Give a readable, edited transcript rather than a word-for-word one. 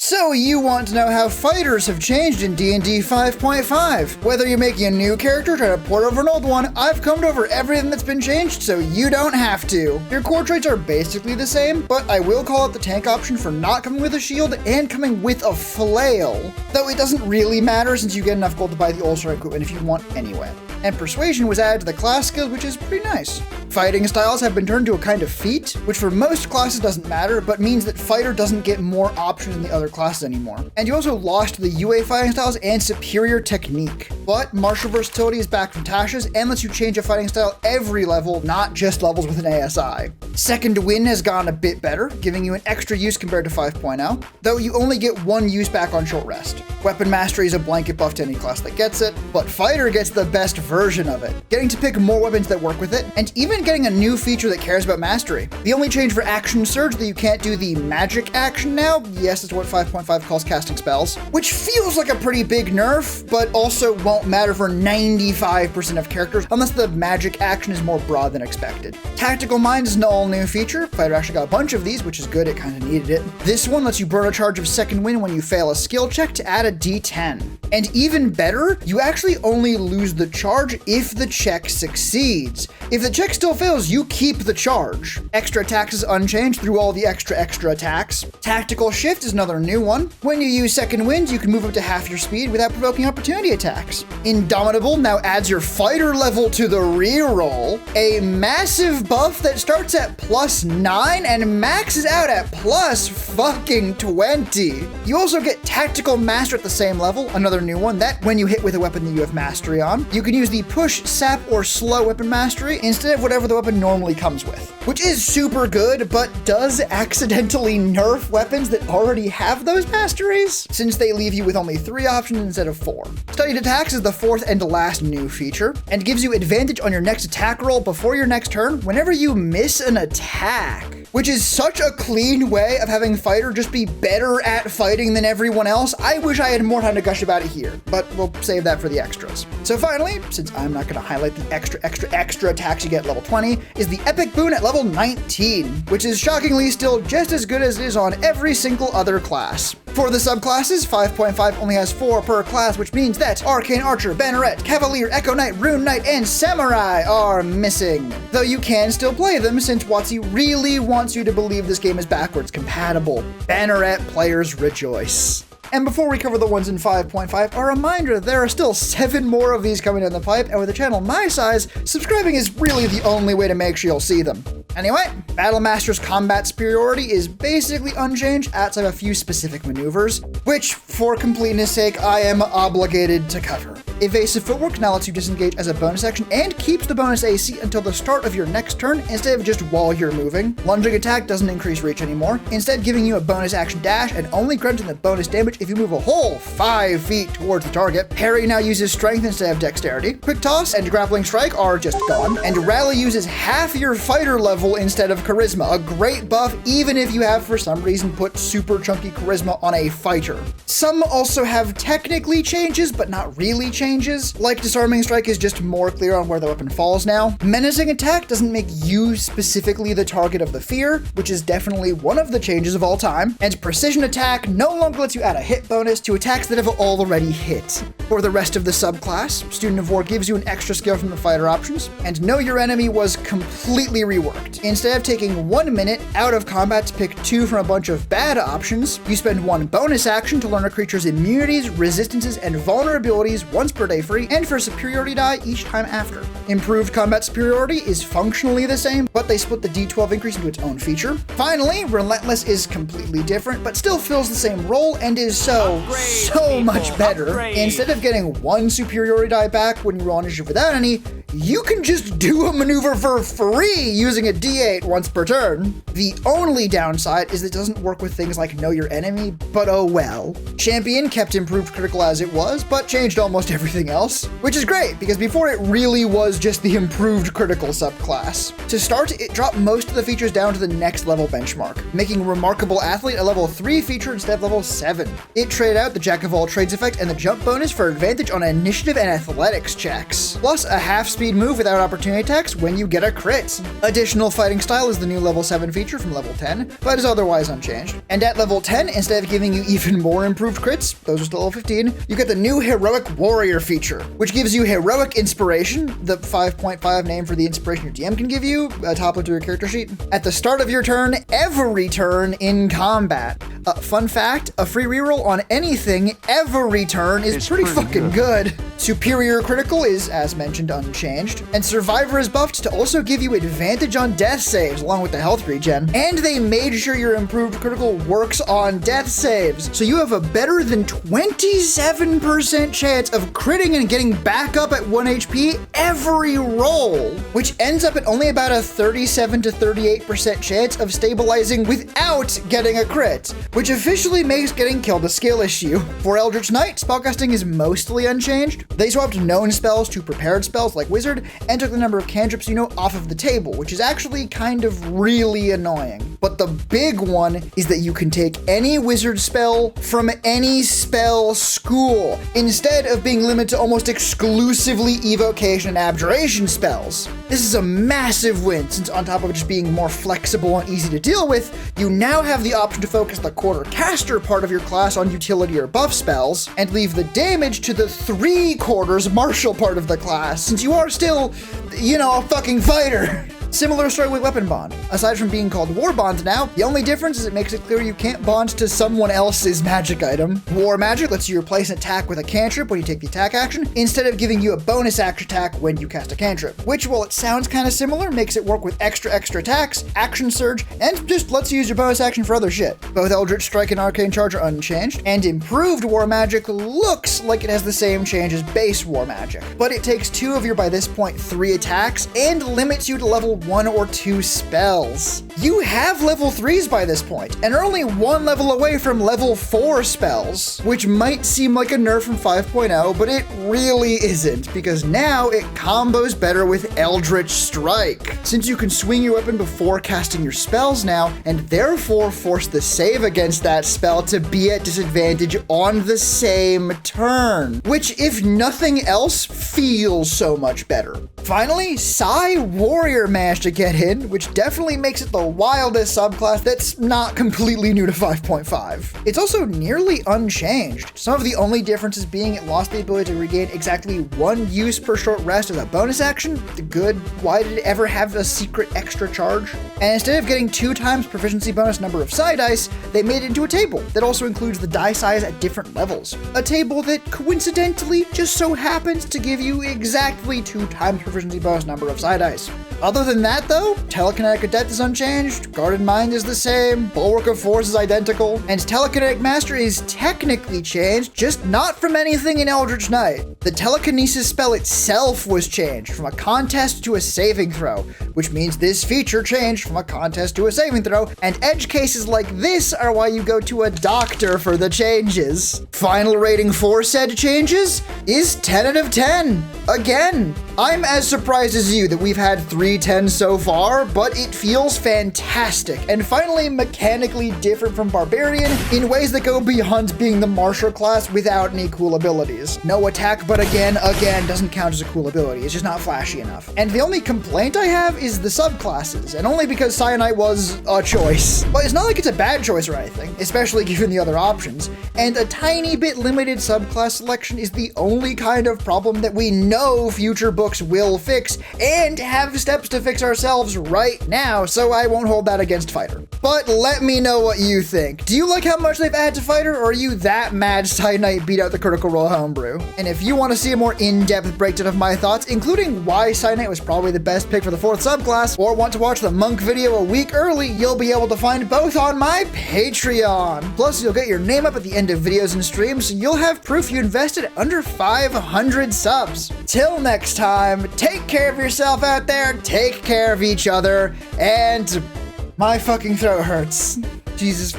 So you want to know how fighters have changed in D&D 5.5. Whether you're making a new character or trying to port over an old one, I've combed over everything that's been changed so you don't have to. Your core traits are basically the same, but I will call out the tank option for not coming with a shield and coming with a flail. Though it doesn't really matter since you get enough gold to buy the all-star equipment if you want anyway. And Persuasion was added to the class skill, which is pretty nice. Fighting styles have been turned to a kind of feat, which for most classes doesn't matter, but means that Fighter doesn't get more options than the other classes anymore. And you also lost the UA fighting styles and Superior Technique. But Martial Versatility is back from Tasha's and lets you change a fighting style every level, not just levels with an ASI. Second Wind has gone a bit better, giving you an extra use compared to 5.0, though you only get one use back on short rest. Weapon Mastery is a blanket buff to any class that gets it, but Fighter gets the best version of it, getting to pick more weapons that work with it, and even getting a new feature that cares about mastery. The only change for Action Surge that you can't do the magic action now, yes, it's what 5.5 calls casting spells, which feels like a pretty big nerf, but also won't matter for 95% of characters unless the magic action is more broad than expected. Tactical Mind is an all-new feature. Fighter actually got a bunch of these, which is good, it kind of needed it. This one lets you burn a charge of Second Wind when you fail a skill check to add a D10. And even better, you actually only lose the charge if the check succeeds. If the check still fails, you keep the charge. Extra attacks is unchanged through all the extra attacks. Tactical Shift is another new one. When you use Second Wind, you can move up to half your speed without provoking opportunity attacks. Indomitable now adds your fighter level to the reroll, a massive buff that starts at +9 and maxes out at +20. You also get Tactical Master at the same level, another new one that when you hit with a weapon that you have mastery on, you can use the Push, Sap, or Slow weapon mastery instead of whatever the weapon normally comes with, which is super good, but does accidentally nerf weapons that already have those masteries, since they leave you with only 3 options instead of 4. Studied Attacks is the 4th and last new feature, and gives you advantage on your next attack roll before your next turn whenever you miss an attack, which is such a clean way of having Fighter just be better at fighting than everyone else. I wish I had more time to gush about it here, but we'll save that for the extras. So finally, since I'm not going to highlight the extra attacks you get at level 20, is the Epic Boon at level 19, which is shockingly still just as good as it is on every single other class. For the subclasses, 5.5 only has 4 per class, which means that Arcane Archer, Banneret, Cavalier, Echo Knight, Rune Knight, and Samurai are missing. Though you can still play them since WotC really wants you to believe this game is backwards compatible. Banneret players rejoice. And before we cover the ones in 5.5, a reminder there are still 7 more of these coming down the pipe, and with a channel my size, subscribing is really the only way to make sure you'll see them. Anyway, Battlemaster's combat superiority is basically unchanged outside of a few specific maneuvers, which, for completeness sake, I am obligated to cover. Evasive Footwork now lets you disengage as a bonus action and keeps the bonus AC until the start of your next turn instead of just while you're moving. Lunging Attack doesn't increase reach anymore, instead giving you a bonus action dash and only granting the bonus damage if you move a whole 5 feet towards the target. Parry now uses Strength instead of Dexterity. Quick Toss and Grappling Strike are just gone, and Rally uses half your fighter level instead of Charisma, a great buff even if you have for some reason put super chunky Charisma on a fighter. Some also have technically changes, but not really changes, like Disarming Strike is just more clear on where the weapon falls now. Menacing Attack doesn't make you specifically the target of the fear, which is definitely one of the changes of all time, and Precision Attack no longer lets you add a hit bonus to attacks that have already hit. For the rest of the subclass, Student of War gives you an extra skill from the fighter options, and Know Your Enemy was completely reworked. Instead of taking 1 minute out of combat to pick 2 from a bunch of bad options, you spend 1 bonus action to learn a creature's immunities, resistances, and vulnerabilities once per day free, and for superiority die each time after. Improved combat superiority is functionally the same, but they split the D12 increase into its own feature. Finally, Relentless is completely different, but still fills the same role and is so much better. Instead of getting 1 superiority die back when you roll initiative without any, you can just do a maneuver for free using a D8 once per turn. The only downside is it doesn't work with things like Know Your Enemy, but oh well. Champion kept improved critical as it was, but changed almost everything else, which is great because before it really was just the improved critical subclass. To start, it dropped most of the features down to the next level benchmark, making Remarkable Athlete a level 3 feature instead of level 7. It traded out the Jack of all trades effect and the jump bonus for advantage on initiative and athletics checks, plus a half speed move without opportunity attacks when you get a crit. Additional fighting style is the new level 7 feature from level 10, but is otherwise unchanged. And at level 10, instead of giving you even more improved crits, those are still level 15, you get the new Heroic Warrior feature, which gives you Heroic Inspiration, the 5.5 name for the inspiration your DM can give you, top into your character sheet, at the start of your turn, every turn in combat. Fun fact, a free reroll on anything every turn is pretty fucking good. Superior Critical is, as mentioned, unchanged, and Survivor is buffed to also give you advantage on death saves along with the health regen, and they made sure your improved critical works on death saves, so you have a better than 27% chance of critting and getting back up at 1 HP every roll, which ends up at only about a 37 to 38% chance of stabilizing without getting a crit, which officially makes getting killed a skill issue. For Eldritch Knight, spellcasting is mostly unchanged. They swapped known spells to prepared spells like Wizard, and took the number of cantrips you know off of the table, which is actually kind of really annoying. But the big one is that you can take any wizard spell from any spell school, instead of being limited to almost exclusively evocation and abjuration spells. This is a massive win, since on top of just being more flexible and easy to deal with, you now have the option to focus the quarter caster part of your class on utility or buff spells, and leave the damage to the 3/4 martial part of the class, since you are still, a fucking fighter. Similar story with Weapon Bond. Aside from being called War Bond now, the only difference is it makes it clear you can't bond to someone else's magic item. War Magic lets you replace an attack with a cantrip when you take the attack action, instead of giving you a bonus action attack when you cast a cantrip, which, while it sounds kind of similar, makes it work with extra attacks, action surge, and just lets you use your bonus action for other shit. Both Eldritch Strike and Arcane Charge are unchanged, and improved War Magic looks like it has the same change as base War Magic, but it takes 2 of your, by this point, 3 attacks, and limits you to level 1 or 2 spells. You have level 3s by this point, and are only 1 level away from level 4 spells, which might seem like a nerf from 5.0, but it really isn't, because now it combos better with Eldritch Strike, since you can swing your weapon before casting your spells now, and therefore force the save against that spell to be at disadvantage on the same turn, which, if nothing else, feels so much better. Finally, Psy Warrior managed to get in, which definitely makes it the wildest subclass that's not completely new to 5.5. It's also nearly unchanged, some of the only differences being it lost the ability to regain exactly 1 use per short rest as a bonus action. Good, why did it ever have a secret extra charge? And instead of getting 2 times proficiency bonus number of psi dice, they made it into a table that also includes the die size at different levels. A table that coincidentally just so happens to give you exactly 2 times proficiency bonus number of psi dice. Other than that though, Telekinetic of Death is unchanged, Guarded Mind is the same, Bulwark of Force is identical, and Telekinetic Master is technically changed, just not from anything in Eldritch Knight. The Telekinesis spell itself was changed from a contest to a saving throw, which means this feature changed from a contest to a saving throw, and edge cases like this are why you go to a doctor for the changes. Final rating for said changes is 10 out of 10. Again, I'm as surprised as you that we've had 3 10s so far, but it feels fantastic, and finally mechanically different from Barbarian in ways that go beyond being the martial class without any cool abilities. No attack, but again doesn't count as a cool ability, it's just not flashy enough. And the only complaint I have is the subclasses, and only because Cyanite was a choice. But it's not like it's a bad choice or anything, especially given the other options, and a tiny bit limited subclass selection is the only kind of problem that we know future books will fix, and have steps to fix ourselves right now, so I won't hold that against Fighter. But let me know what you think. Do you like how much they've added to Fighter, or are you that mad Cyanite beat out the Critical Role homebrew? And if you want to see a more in-depth breakdown of my thoughts, including why Cyanite was probably the best pick for the 4th subclass, or want to watch the Monk video a week early, you'll be able to find both on my Patreon. Plus, you'll get your name up at the end of videos and streams, so you'll have proof you invested under 500 subs. Till next time, take care of yourself out there, take care of each other, and my fucking throat hurts. Jesus.